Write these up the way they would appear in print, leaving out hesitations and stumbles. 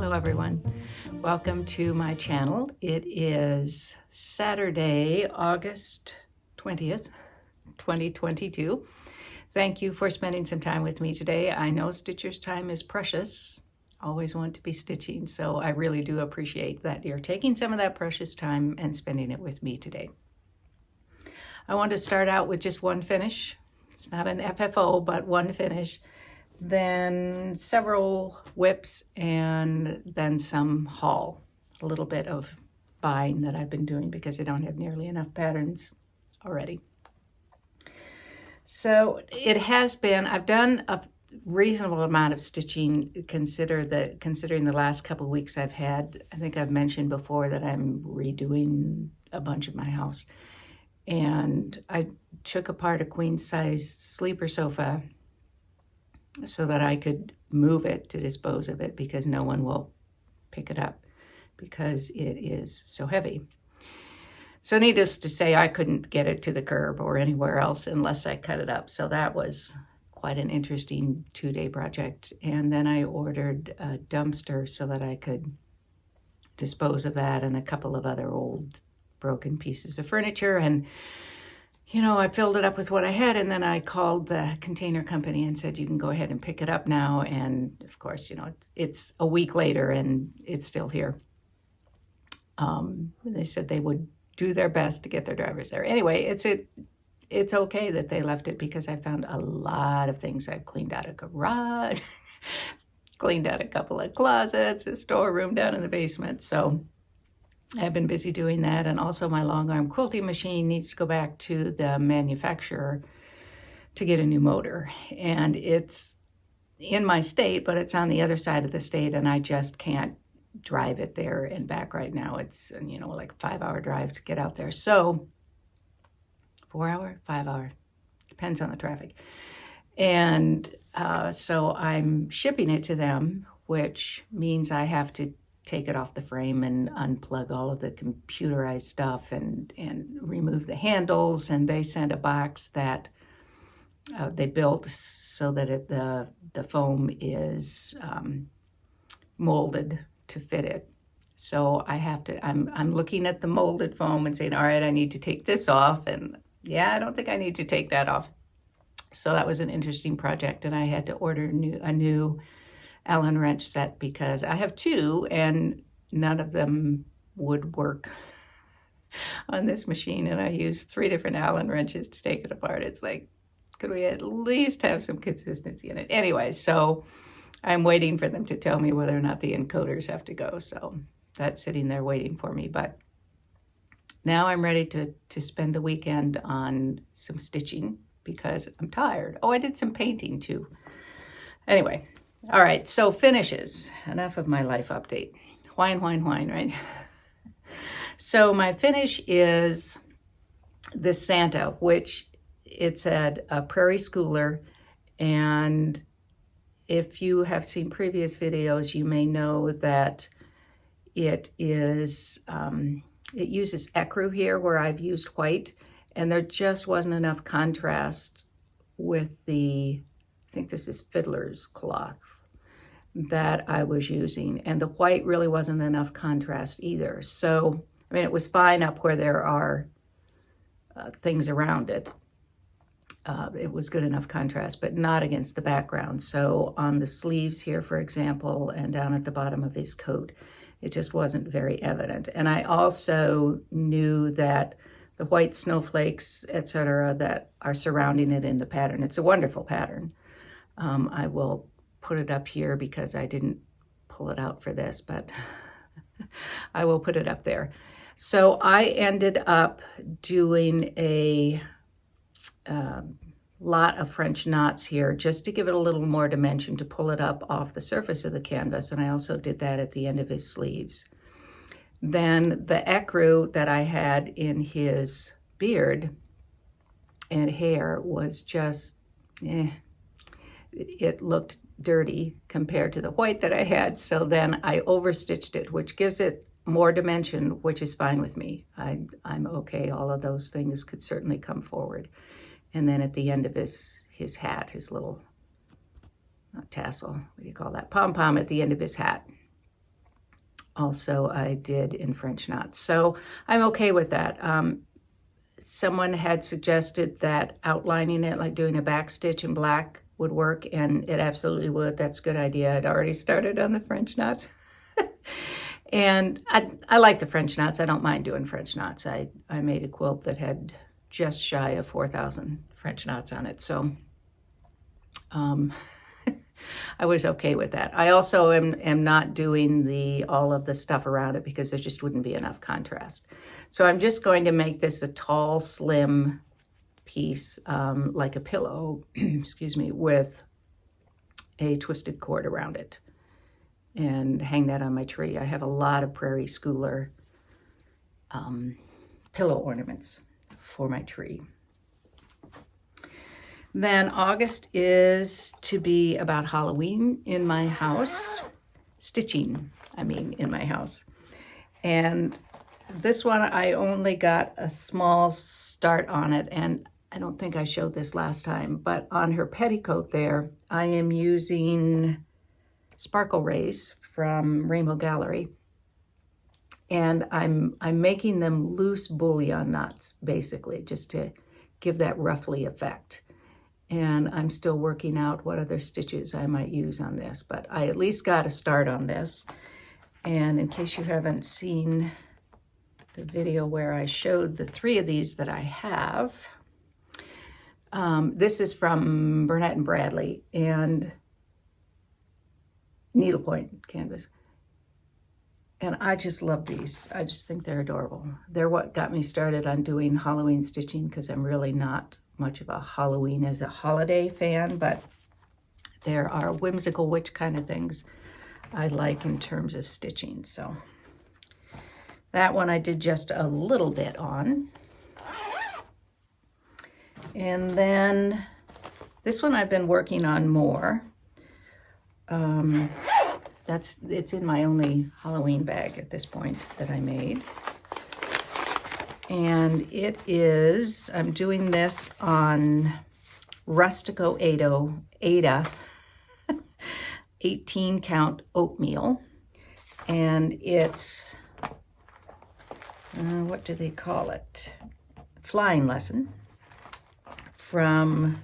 Hello everyone, welcome to my channel. It is Saturday, August 20th, 2022. Thank you for spending some time with me today. I know stitcher's time is precious. Always want to be stitching, so I really do appreciate that you're taking some of that precious time and spending it with me today. I want to start out with just one finish. It's not an FFO, but one finish. Then several whips, and then some haul. A little bit of buying that I've been doing because I don't have nearly enough patterns already. So it has been, I've done a reasonable amount of stitching considering the last couple of weeks I've had. I think I've mentioned before that I'm redoing a bunch of my house. And I took apart a queen size sleeper sofa so that I could move it to dispose of it because no one will pick it up because it is so heavy. So needless to say, I couldn't get it to the curb or anywhere else unless I cut it up. So that was quite an interesting 2-day project. And then I ordered a dumpster so that I could dispose of that and a couple of other old broken pieces of furniture. And you know, I filled it up with what I had, and then I called the container company and said, you can go ahead and pick it up now. And of course, you know, it's a week later and it's still here. They said they would do their best to get their drivers there. Anyway, it's okay that they left it because I found a lot of things. I've cleaned out a garage, cleaned out a couple of closets, a storeroom down in the basement. So I've been busy doing that, and also my long arm quilting machine needs to go back to the manufacturer to get a new motor. And it's in my state, but it's on the other side of the state, and I just can't drive it there and back right now. It's, you know, like a 5-hour drive to get out there. So 4-hour, 5-hour, depends on the traffic. And so I'm shipping it to them, which means I have to take it off the frame and unplug all of the computerized stuff and remove the handles. And they sent a box that they built so that the foam is molded to fit it. So I have to, I'm looking at the molded foam and saying, all right, I need to take this off. And yeah, I don't think I need to take that off. So that was an interesting project. And I had to order a new Allen wrench set because I have 2 and none of them would work on this machine, and I used 3 different Allen wrenches to take it apart. It's like, could we at least have some consistency in it? Anyway, so I'm waiting for them to tell me whether or not the encoders have to go. So that's sitting there waiting for me. But now I'm ready to spend the weekend on some stitching because I'm tired. Oh, I did some painting too. Anyway. All right, so finishes. Enough of my life update. Whine, right? So my finish is the Santa, which it's at a Prairie schooler. And if you have seen previous videos, you may know that it is, it uses ecru here where I've used white. And there just wasn't enough contrast with the, I think this is Fiddler's cloth that I was using, and the white really wasn't enough contrast either. So, I mean, it was fine up where there are things around it. It was good enough contrast, but not against the background. So on the sleeves here, for example, and down at the bottom of his coat, it just wasn't very evident. And I also knew that the white snowflakes, etc., that are surrounding it in the pattern, it's a wonderful pattern. I will put it up here because I didn't pull it out for this, but I will put it up there. So I ended up doing a lot of French knots here just to give it a little more dimension to pull it up off the surface of the canvas. And I also did that at the end of his sleeves. Then the ecru that I had in his beard and hair was just, it looked dirty compared to the white that I had. So then I overstitched it, which gives it more dimension, which is fine with me. I'm okay. All of those things could certainly come forward. And then at the end of his hat, his little, not tassel, what do you call that? Pom-pom at the end of his hat. also I did in French knots. So I'm okay with that. Someone had suggested that outlining it, like doing a back stitch in black, would work, and it absolutely would. That's a good idea. I'd already started on the French knots. And I like the French knots. I don't mind doing French knots. I made a quilt that had just shy of 4,000 French knots on it. So I was okay with that. I also am not doing all of the stuff around it because there just wouldn't be enough contrast. So I'm just going to make this a tall, slim piece, like a pillow, excuse me, with a twisted cord around it, and hang that on my tree. I have a lot of Prairie schooler pillow ornaments for my tree. Then August is to be about Halloween in my house, stitching, in my house. And this one, I only got a small start on it, and I don't think I showed this last time, but on her petticoat there, I am using Sparkle Rays from Rainbow Gallery, and I'm making them loose bullion knots, basically, just to give that ruffly effect. And I'm still working out what other stitches I might use on this, but I at least got a start on this. And in case you haven't seen the video where I showed the 3 of these that I have, this is from Burnett and Bradley and Needlepoint canvas. And I just love these. I just think they're adorable. They're what got me started on doing Halloween stitching, because I'm really not much of a Halloween as a holiday fan, but there are whimsical witch kind of things I like in terms of stitching. So that one I did just a little bit on. And then this one I've been working on more. It's in my only Halloween bag at this point that I made. And it is, I'm doing this on Rustico Ada 18 count oatmeal. And it's, what do they call it? Flying Lesson from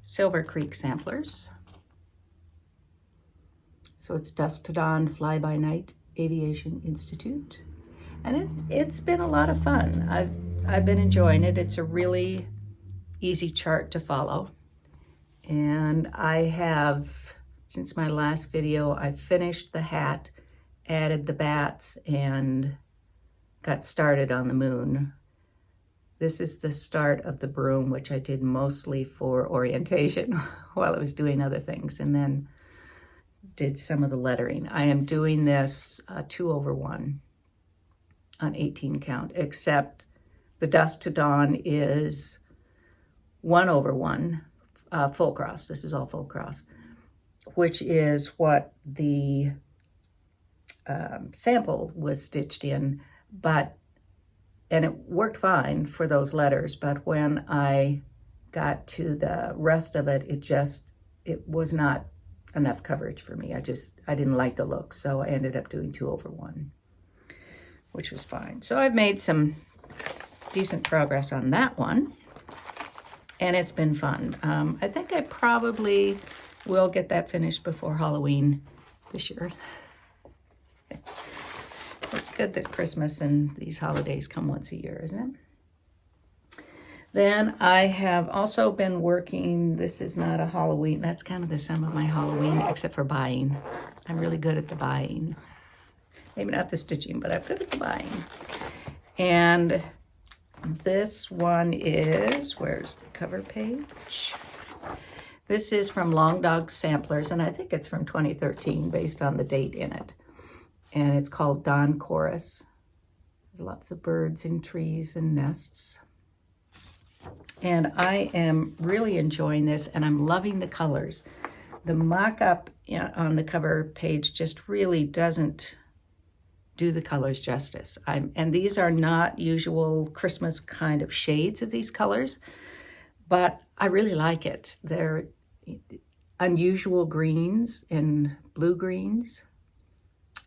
Silver Creek Samplers. So it's Dusk to Dawn, Fly by Night Aviation Institute. And it's been a lot of fun. I've been enjoying it. It's a really easy chart to follow. And I have, since my last video, I've finished the hat, added the bats, and got started on the moon. This is the start of the broom, which I did mostly for orientation while I was doing other things, and then did some of the lettering. I am doing this 2/1 on 18 count, except the Dusk to Dawn is 1/1 full cross. This is all full cross, which is what the sample was stitched in, and it worked fine for those letters, but when I got to the rest of it, it was not enough coverage for me. I didn't like the look, so I ended up doing 2/1, which was fine. So I've made some decent progress on that one, and it's been fun. I think I probably will get that finished before Halloween this year. It's good that Christmas and these holidays come once a year, isn't it? Then I have also been working, this is not a Halloween, that's kind of the sum of my Halloween, except for buying. I'm really good at the buying. Maybe not the stitching, but I'm good at the buying. And this one is, where's the cover page? This is from Long Dog Samplers, and I think it's from 2013 based on the date in it. And it's called Dawn Chorus. There's lots of birds and trees and nests. And I am really enjoying this, and I'm loving the colors. The mock-up on the cover page just really doesn't do the colors justice. And these are not usual Christmas kind of shades of these colors, but I really like it. They're unusual greens and blue greens.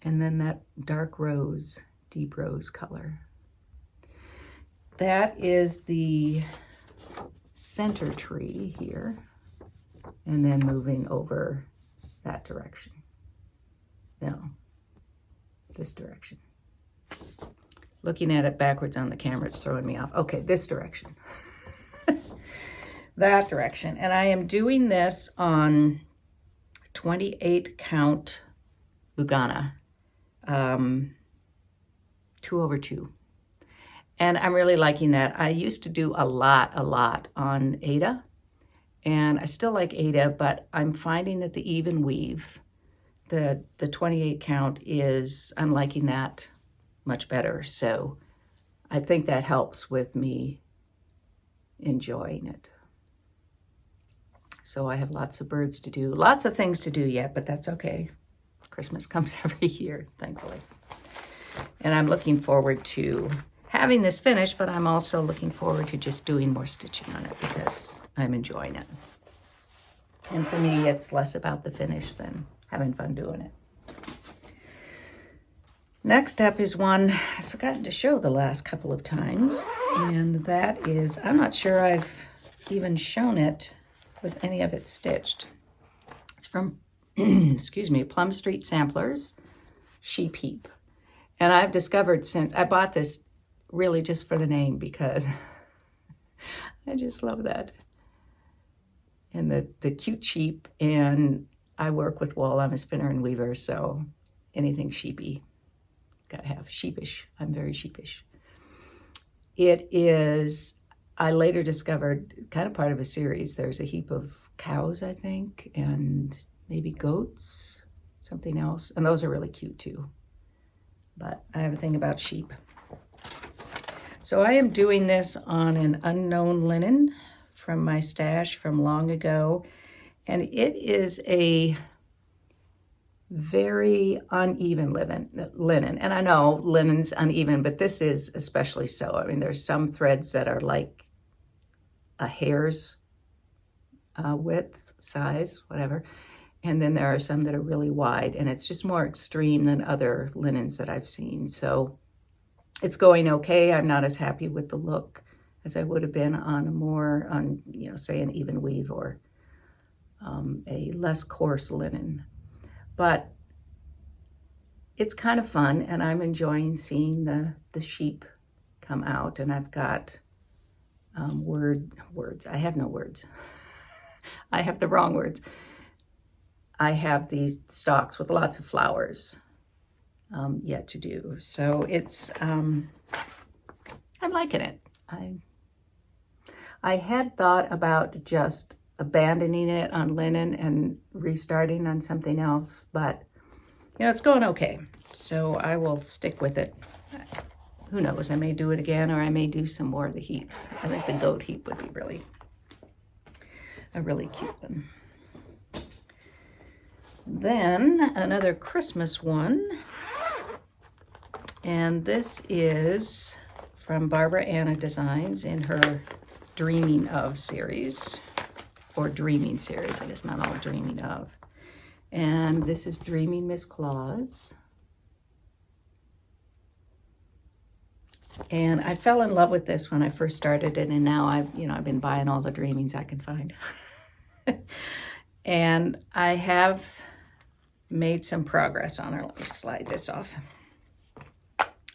And then that dark rose, deep rose color. That is the center tree here, and then moving over that direction. No, this direction. Looking at it backwards on the camera, it's throwing me off. Okay, this direction. That direction. And I am doing this on 28 count Lugana, 2/2. And I'm really liking that. I used to do a lot on Ada, and I still like Ada, but I'm finding that the even weave, the 28 count I'm liking that much better. So I think that helps with me enjoying it. So I have lots of birds to do, lots of things to do yet, but that's okay. Christmas comes every year, thankfully. And I'm looking forward to having this finished, but I'm also looking forward to just doing more stitching on it because I'm enjoying it. And for me, it's less about the finish than having fun doing it. Next up is one I've forgotten to show the last couple of times, and that is, I'm not sure I've even shown it with any of it stitched. It's from, excuse me, Plum Street Samplers, Sheep Heap. And I've discovered since, I bought this really just for the name because I just love that. And the cute sheep, and I work with wool, I'm a spinner and weaver, so anything sheepy. Gotta have sheepish. I'm very sheepish. It is, I later discovered, kind of part of a series. There's a heap of cows, I think, and maybe goats, something else. And those are really cute too. But I have a thing about sheep. So I am doing this on an unknown linen from my stash from long ago. And it is a very uneven linen. And I know linen's uneven, but this is especially so. I mean, there's some threads that are like a hair's width, size, whatever. And then there are some that are really wide, and it's just more extreme than other linens that I've seen. So it's going okay. I'm not as happy with the look as I would have been on a more, say an even weave or a less coarse linen. But it's kind of fun, and I'm enjoying seeing the sheep come out. And I've got words. I have no words. I have the wrong words. I have these stalks with lots of flowers yet to do. So it's, I'm liking it. I had thought about just abandoning it on linen and restarting on something else, but it's going okay. So I will stick with it. Who knows? I may do it again, or I may do some more of the heaps. I think the goat heap would be a really cute one. Then another Christmas one, and this is from Barbara Anna Designs in her Dreaming Of series, or Dreaming series, I guess not all Dreaming Of. And this is Dreaming Miss Claus. And I fell in love with this when I first started it, and now I've been buying all the Dreamings I can find. And I have made some progress on her. Let me slide this off.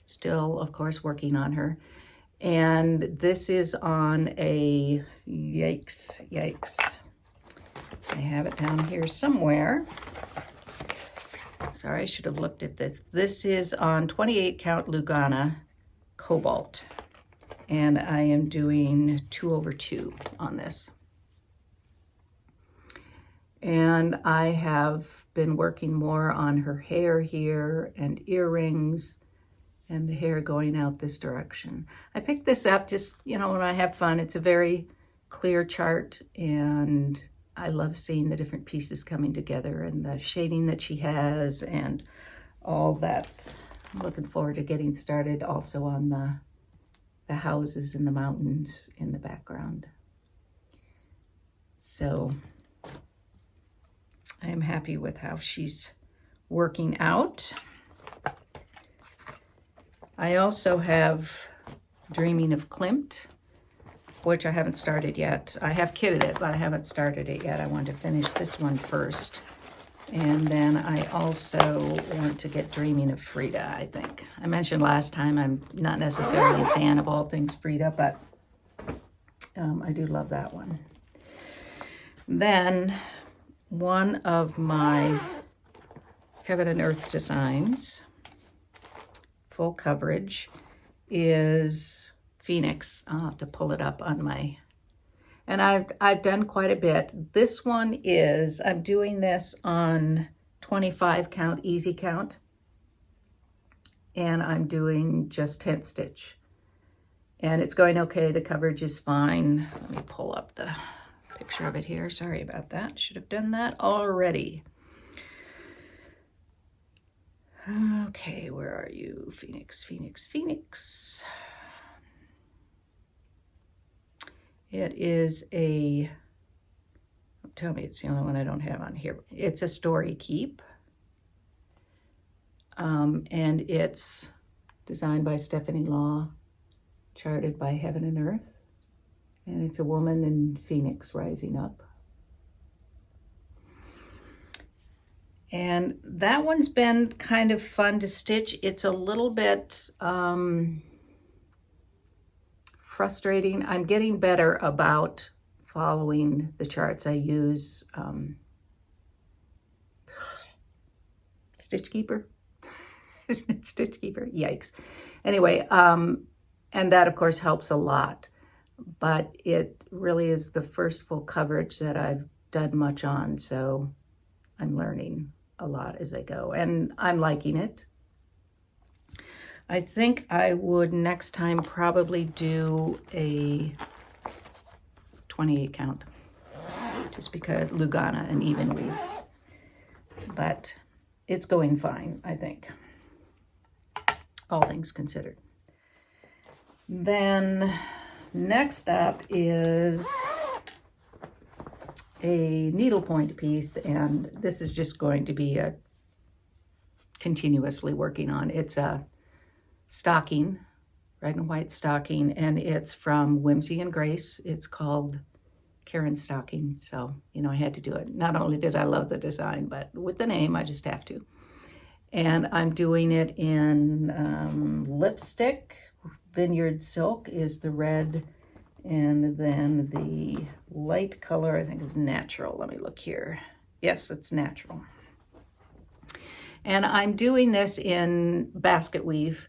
Still, of course, working on her. And this is on a, yikes. I have it down here somewhere. Sorry, I should have looked at this. This is on 28 count Lugana Cobalt. And I am doing 2/2 on this. And I have been working more on her hair here and earrings and the hair going out this direction. I picked this up just, when I have fun. It's a very clear chart, and I love seeing the different pieces coming together and the shading that she has and all that. I'm looking forward to getting started also on the houses and the mountains in the background. So I am happy with how she's working out. I also have Dreaming of Klimt, which I haven't started yet. I have kitted it, but I haven't started it yet. I want to finish this one first. And then I also want to get Dreaming of Frida, I think. I mentioned last time I'm not necessarily a fan of all things Frida, but I do love that one. Then one of my Heaven and Earth designs, full coverage, is Phoenix. I'll have to pull it up on my, and I've done quite a bit. This one is, I'm doing this on 25 count, easy count, and I'm doing just 10 stitch. And it's going okay, the coverage is fine. Let me pull up the picture of it here. Sorry about that, should have done that already. Okay, where are you? Phoenix, Phoenix, Phoenix. It is a, tell me it's the only one I don't have on here. It's a story keep. And it's designed by Stephanie Law, charted by Heaven and Earth. And it's a woman in Phoenix rising up. And that one's been kind of fun to stitch. It's a little bit frustrating. I'm getting better about following the charts. I use Stitch Keeper. Isn't it Stitch Keeper? Yikes. Anyway, and that of course helps a lot. But it really is the first full coverage that I've done much on, so I'm learning a lot as I go, and I'm liking it. I think I would next time probably do a 28 count, just because Lugana and even weave, but it's going fine, I think, all things considered. Then next up is a needlepoint piece, and this is just going to be a continuously working on. It's a stocking, red and white stocking, and it's from Whimsey and Grace. It's called Karen Stocking, so you know I had to do it. Not only did I love the design, but with the name I just have to. And I'm doing it in lipstick. Vineyard Silk is the red, and then the light color I think is natural. Let me look here. Yes, it's natural. And I'm doing this in basket weave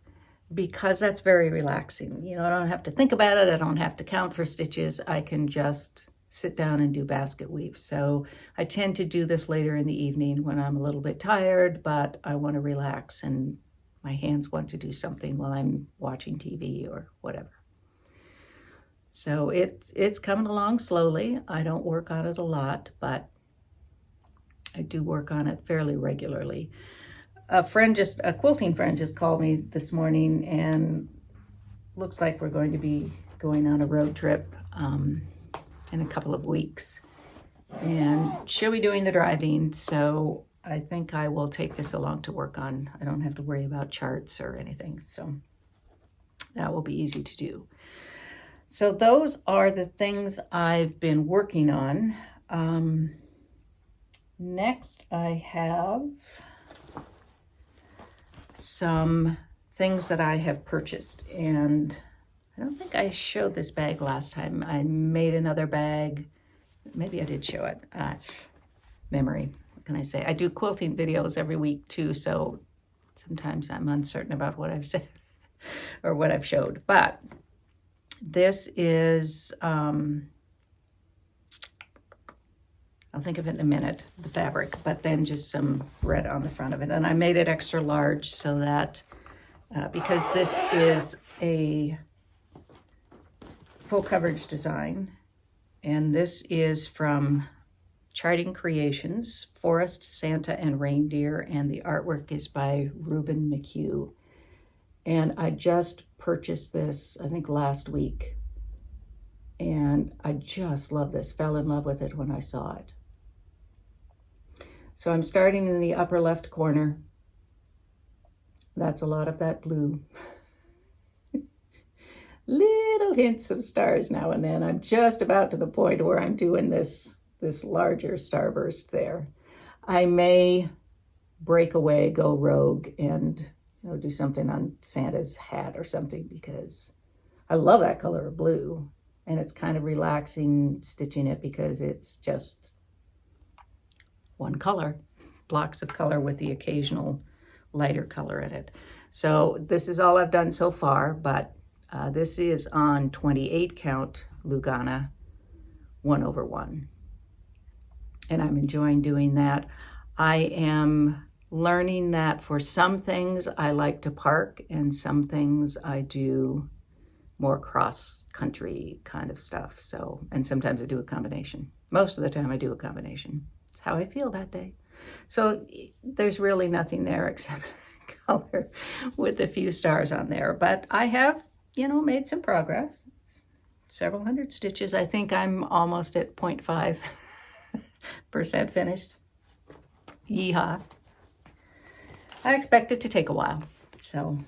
because that's very relaxing. You know, I don't have to think about it. I don't have to count for stitches. I can just sit down and do basket weave. So I tend to do this later in the evening when I'm a little bit tired, but I want to relax and my hands want to do something while I'm watching TV or whatever. So it's coming along slowly. I don't work on it a lot, but I do work on it fairly regularly. A quilting friend just called me this morning, and looks like we're going to be going on a road trip in a couple of weeks. And she'll be doing the driving, so I think I will take this along to work on. I don't have to worry about charts or anything, so that will be easy to do. So those are the things I've been working on. Next, I have some things that I have purchased, and I don't think I showed this bag last time. I made another bag. Maybe I did show it. Memory, what can I say? I do quilting videos every week too, so sometimes I'm uncertain about what I've said or what I've showed. But this is, I'll think of it in a minute, the fabric, but then just some red on the front of it. And I made it extra large so that, because this is a full coverage design, and this is from Charting Creations, Forest, Santa, and Reindeer, and the artwork is by Reuben, McHugh. And I just purchased this, I think last week, and I just love this, fell in love with it when I saw it. So I'm starting in the upper left corner. That's a lot of that blue. little hints of stars now and then. I'm just about to the point where I'm doing this larger starburst there. I may break away, go rogue, and do something on Santa's hat or something, because I love that color of blue, and it's kind of relaxing stitching it because it's just one color, blocks of color with the occasional lighter color in it. So this is all I've done so far, but this is on 28 count Lugana 1/1. And I'm enjoying doing that. I am learning that for some things I like to park, and some things I do more cross-country kind of stuff. So, and sometimes I do a combination. Most of the time I do a combination. It's how I feel that day. So there's really nothing there except color with a few stars on there. But I have, made some progress. It's several hundred stitches. I think I'm almost at 0.5% finished. Yeehaw. I expect it to take a while, so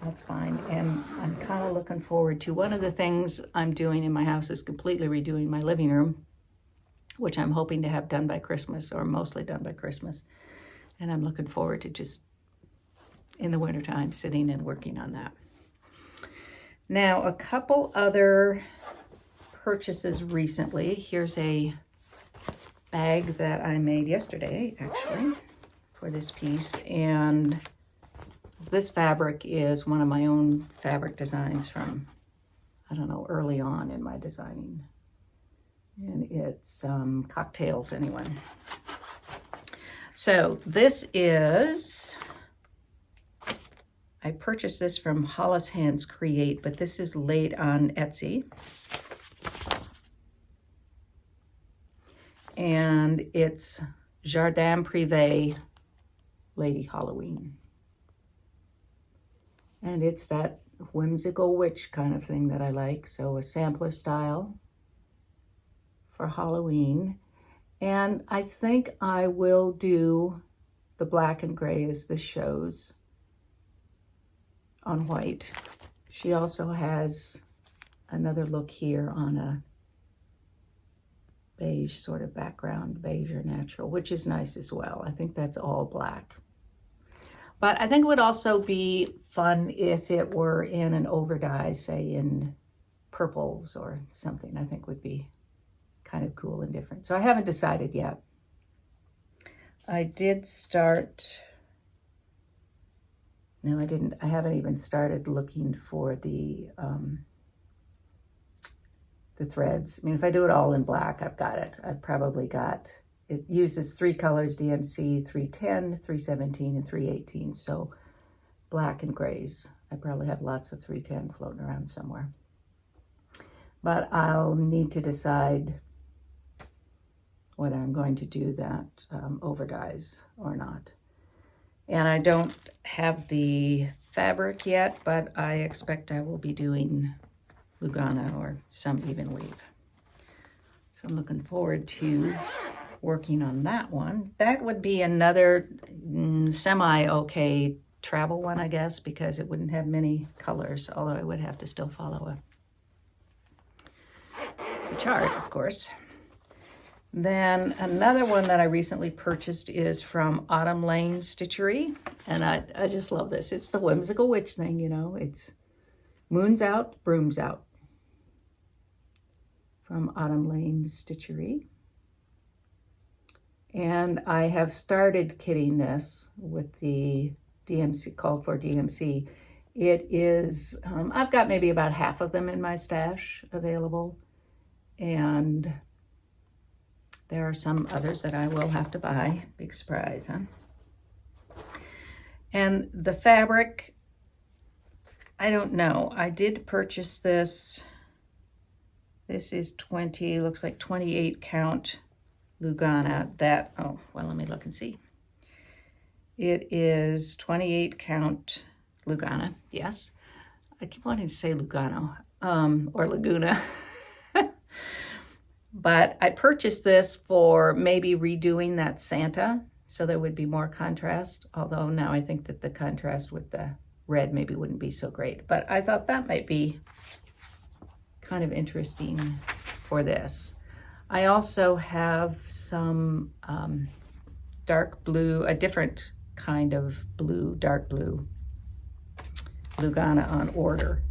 that's fine. And I'm kind of looking forward to, one of the things I'm doing in my house is completely redoing my living room, which I'm hoping to have done by Christmas, or mostly done by Christmas. And I'm looking forward to just in the wintertime sitting and working on that. Now, a couple other purchases recently. Here's a bag that I made yesterday, actually, for this piece. And this fabric is one of my own fabric designs from, I don't know, early on in my designing. And it's cocktails anyway. So this is, I purchased this from Hollis Hands Create, but this is late on Etsy. And it's Jardin Prive Lady Halloween. And it's that whimsical witch kind of thing that I like. So a sampler style for Halloween. And I think I will do the black and gray as this shows on white. She also has another look here on a beige sort of background, beige or natural, which is nice as well. I think that's all black. But I think it would also be fun if it were in an overdye, say in purples or something. I think would be kind of cool and different. So I haven't decided yet. I did start, no, I didn't. I haven't even started looking for the threads. I mean, if I do it all in black, I've got it. I've probably got, it uses 3 colors, DMC 310, 317, and 318. So black and grays. I probably have lots of 310 floating around somewhere. But I'll need to decide whether I'm going to do that overdyes or not. And I don't have the fabric yet, but I expect I will be doing Lugana or some even weave. So I'm looking forward to working on that one. That would be another semi-okay travel one, I guess, because it wouldn't have many colors, although I would have to still follow a chart, of course. Then another one that I recently purchased is from Autumn Lane Stitchery, and I just love this. It's the whimsical witch thing, It's moon's out, brooms out. From Autumn Lane Stitchery. And I have started kitting this with the DMC, called for DMC. It is, I've got maybe about half of them in my stash available. And there are some others that I will have to buy. Big surprise, huh? And the fabric, I don't know. I did purchase this. This is 20, looks like 28 count Lugana. That, oh, well, let me look and see. It is 28 count Lugana, yes. I keep wanting to say Lugano, or Laguna. But I purchased this for maybe redoing that Santa, so there would be more contrast, although now I think that the contrast with the red maybe wouldn't be so great. But I thought that might be kind of interesting for this. I also have some dark blue, a different kind of blue, dark blue Lugana on order,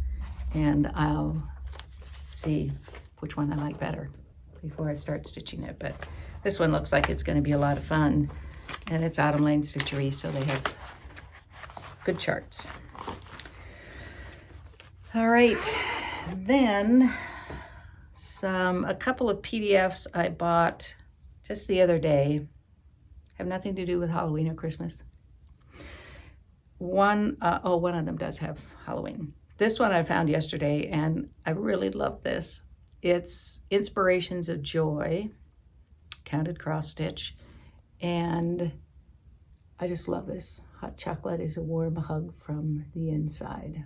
and I'll see which one I like better before I start stitching it. But this one looks like it's going to be a lot of fun, and it's Autumn Lane Stitchery, so they have good charts. All right, then a couple of PDFs I bought just the other day. Have nothing to do with Halloween or Christmas. One of them does have Halloween. This one I found yesterday, and I really love this. It's Inspirations of Joy, counted cross stitch, and I just love this. Hot chocolate is a warm hug from the inside.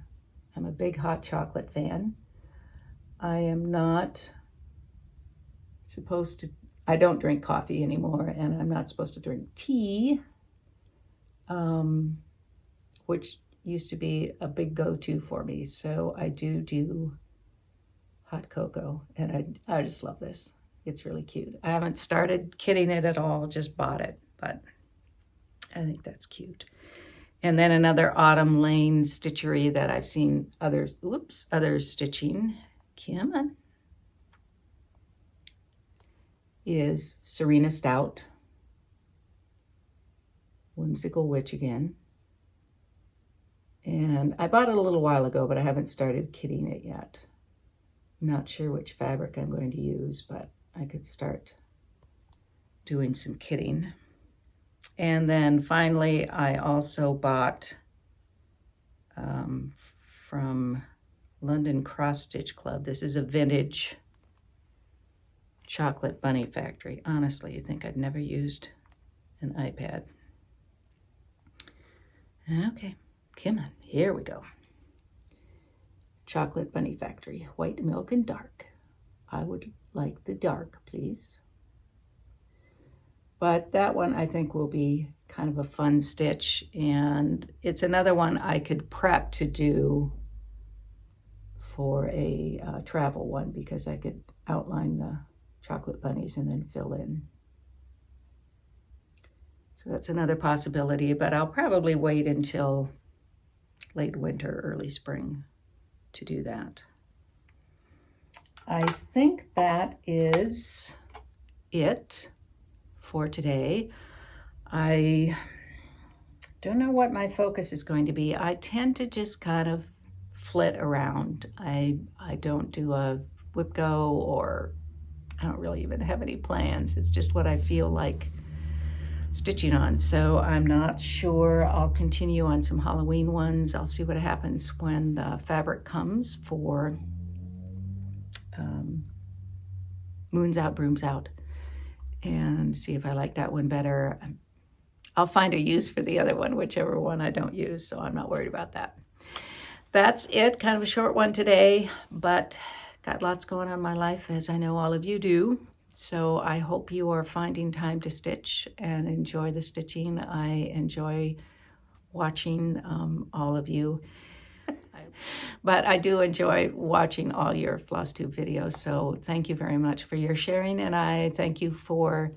I'm a big hot chocolate fan. I am not supposed to, I don't drink coffee anymore, and I'm not supposed to drink tea, which used to be a big go-to for me. So I do hot cocoa, and I just love this. It's really cute. I haven't started kitting it at all, just bought it, but I think that's cute. And then another Autumn Lane Stitchery that I've seen others stitching, come on, is Serena Stout, Whimsical Witch again. And I bought it a little while ago, but I haven't started kitting it yet. Not sure which fabric I'm going to use, but I could start doing some kitting. And then finally, I also bought from London Cross Stitch Club. This is a vintage chocolate bunny factory. Honestly, you'd think I'd never used an iPad. Okay, come on, here we go. Chocolate bunny factory, white milk and dark. I would like the dark, please. But that one I think will be kind of a fun stitch, and it's another one I could prep to do for a travel one, because I could outline the chocolate bunnies and then fill in. So that's another possibility, but I'll probably wait until late winter, early spring to do that. I think that is it for today. I don't know what my focus is going to be. I tend to just kind of flit around. I don't do a whip go, or I don't really even have any plans. It's just what I feel like stitching on. So I'm not sure. I'll continue on some Halloween ones. I'll see what happens when the fabric comes for Moons Out, Brooms Out, and see if I like that one better. I'll find a use for the other one, whichever one I don't use, so I'm not worried about that. That's it, kind of a short one today, but got lots going on in my life, as I know all of you do. So I hope you are finding time to stitch and enjoy the stitching. I enjoy watching all of you. But I do enjoy watching all your Flosstube videos, so thank you very much for your sharing, and I thank you for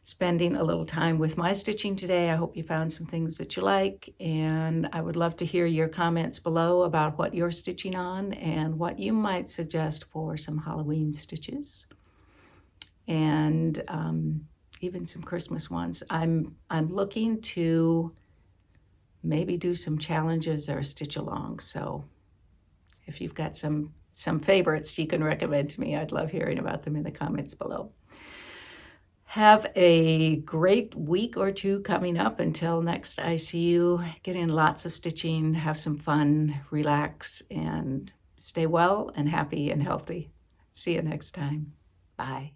spending a little time with my stitching today. I hope you found some things that you like, and I would love to hear your comments below about what you're stitching on and what you might suggest for some Halloween stitches, and even some Christmas ones. I'm looking to maybe do some challenges or stitch along. So if you've got some favorites you can recommend to me, I'd love hearing about them in the comments below. Have a great week or two coming up. Until next I see you, get in lots of stitching, have some fun, relax, and stay well and happy and healthy. See you next time. Bye.